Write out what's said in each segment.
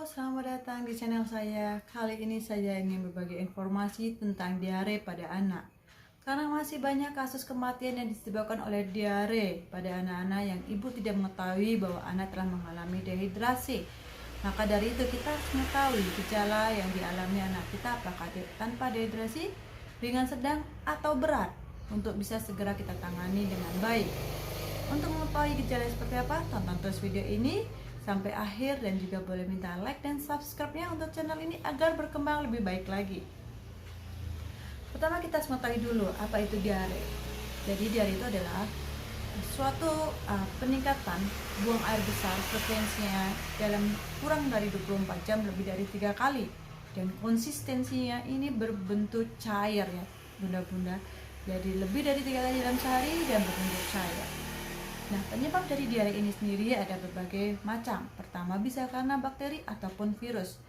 Selamat datang di channel saya. Kali ini saya ingin berbagi informasi tentang diare pada anak. Karena masih banyak kasus kematian yang disebabkan oleh diare pada anak-anak yang ibu tidak mengetahui bahwa anak telah mengalami dehidrasi. Maka dari itu kita harus mengetahui gejala yang dialami anak kita apakah tanpa dehidrasi, ringan, sedang, atau berat untuk bisa segera kita tangani dengan baik. Untuk mengetahui gejala seperti apa, tonton terus video ini sampai akhir dan juga boleh minta like dan subscribe-nya untuk channel ini agar berkembang lebih baik lagi. Pertama kita harus mengetahui dulu apa itu diare. Jadi diare itu adalah suatu peningkatan buang air besar frekuensinya dalam kurang dari 24 jam lebih dari 3 kali, dan konsistensinya ini berbentuk cair ya bunda-bunda. Jadi lebih dari 3 kali dalam sehari dan berbentuk cair. Nah, penyebab dari diare ini sendiri ada berbagai macam. Pertama, bisa karena bakteri ataupun virus.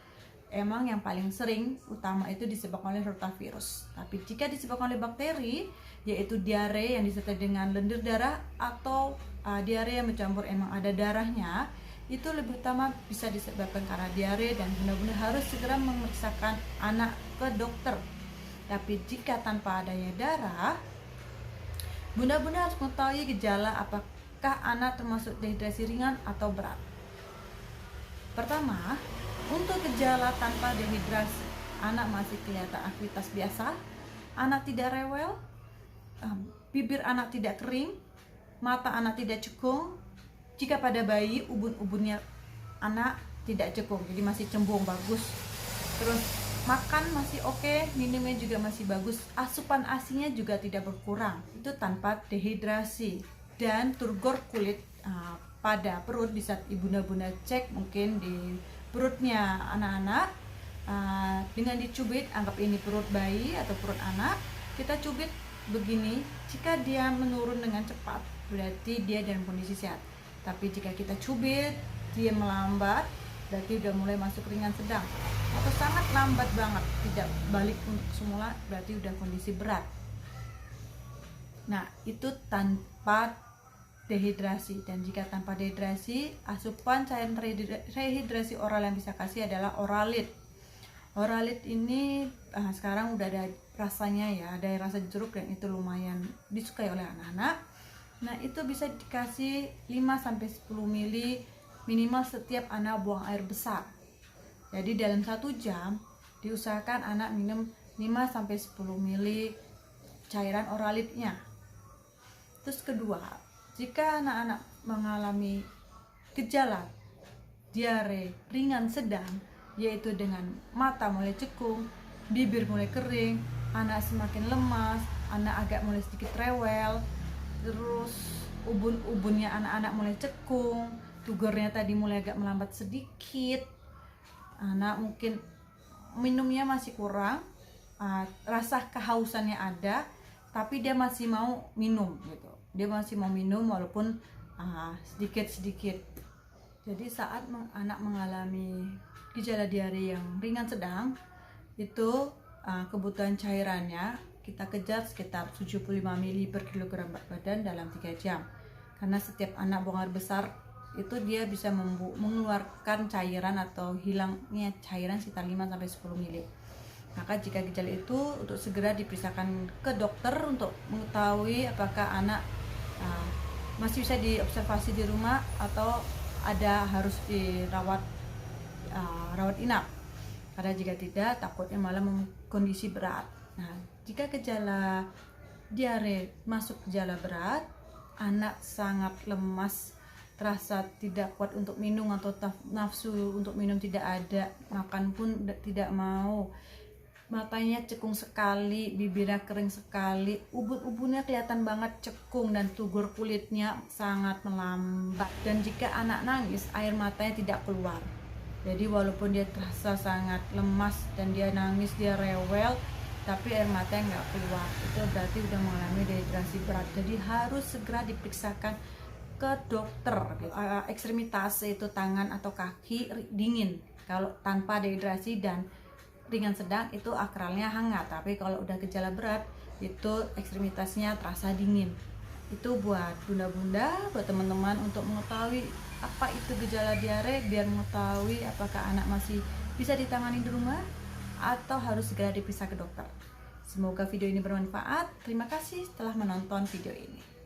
Emang yang paling sering utama itu disebabkan oleh rotavirus. Tapi jika disebabkan oleh bakteri, yaitu diare yang disertai dengan lendir darah atau diare yang mencampur emang ada darahnya, itu lebih utama bisa disebabkan karena diare dan benar-benar harus segera memeriksakan anak ke dokter. Tapi jika tanpa adanya darah, bunda-bunda harus mengetahui gejala apakah anak termasuk dehidrasi ringan atau berat. Pertama, untuk gejala tanpa dehidrasi, anak masih kelihatan aktivitas biasa, anak tidak rewel, bibir anak tidak kering, mata anak tidak cekung. Jika pada bayi, ubun-ubunnya anak tidak cekung, jadi masih cembung bagus. Terus makan masih oke, minumnya juga masih bagus, asupan ASI-nya juga tidak berkurang. Itu tanpa dehidrasi. Dan turgor kulit pada perut di saat ibunda-bunda cek mungkin di perutnya anak-anak dengan dicubit, anggap ini perut bayi atau perut anak, kita cubit begini. Jika dia menurun dengan cepat berarti dia dalam kondisi sehat. Tapi jika kita cubit dia melambat, berarti udah mulai masuk ringan sedang, atau sangat lambat banget tidak balik semula, berarti udah kondisi berat. Nah, itu tanpa dehidrasi. Dan jika tanpa dehidrasi, asupan cairan rehidrasi oral yang bisa kasih adalah Oralit. Oralit ini sekarang udah ada rasanya ya, ada rasa jeruk dan itu lumayan disukai oleh anak-anak. Nah, itu bisa dikasih 5-10 ml minimal setiap anak buang air besar. Jadi dalam 1 jam diusahakan anak minum 5-10 ml cairan oralitnya. Terus kedua, jika anak-anak mengalami gejala diare ringan sedang, yaitu dengan mata mulai cekung, bibir mulai kering, anak semakin lemas, anak agak mulai sedikit rewel, terus ubun-ubunnya anak-anak mulai cekung, tugornya tadi mulai agak melambat sedikit, anak mungkin minumnya masih kurang, rasa kehausannya ada, tapi dia masih mau minum gitu. Dia masih mau minum walaupun sedikit-sedikit. Jadi saat anak mengalami gejala diare yang ringan sedang, itu kebutuhan cairannya kita kejar sekitar 75 ml per kilogram berat badan dalam 3 jam. Karena setiap anak buang air besar itu dia bisa mengeluarkan cairan atau hilangnya cairan sekitar 5-10 ml. Maka jika gejala itu untuk segera diperiksakan ke dokter untuk mengetahui apakah anak masih bisa diobservasi di rumah atau ada harus dirawat rawat inap. Karena jika tidak, takutnya malah kondisi berat. Nah, jika gejala diare masuk gejala berat, anak sangat lemas, terasa tidak kuat untuk minum atau nafsu untuk minum tidak ada, makan pun tidak mau, matanya cekung sekali, bibirnya kering sekali, ubun-ubunnya kelihatan banget cekung, dan tugor kulitnya sangat melambat. Dan jika anak nangis, air matanya tidak keluar. Jadi walaupun dia terasa sangat lemas dan dia nangis, dia rewel, tapi air matanya nggak keluar, itu berarti udah mengalami dehidrasi berat. Jadi harus segera diperiksakan ke dokter. Ekstremitas itu tangan atau kaki dingin kalau tanpa dehidrasi, dan ringan sedang itu akralnya hangat. Tapi kalau udah gejala berat itu ekstremitasnya terasa dingin. Itu buat bunda-bunda, buat teman-teman untuk mengetahui apa itu gejala diare, biar mengetahui apakah anak masih bisa ditangani di rumah atau harus segera diperiksa ke dokter. Semoga video ini bermanfaat. Terima kasih telah menonton video ini.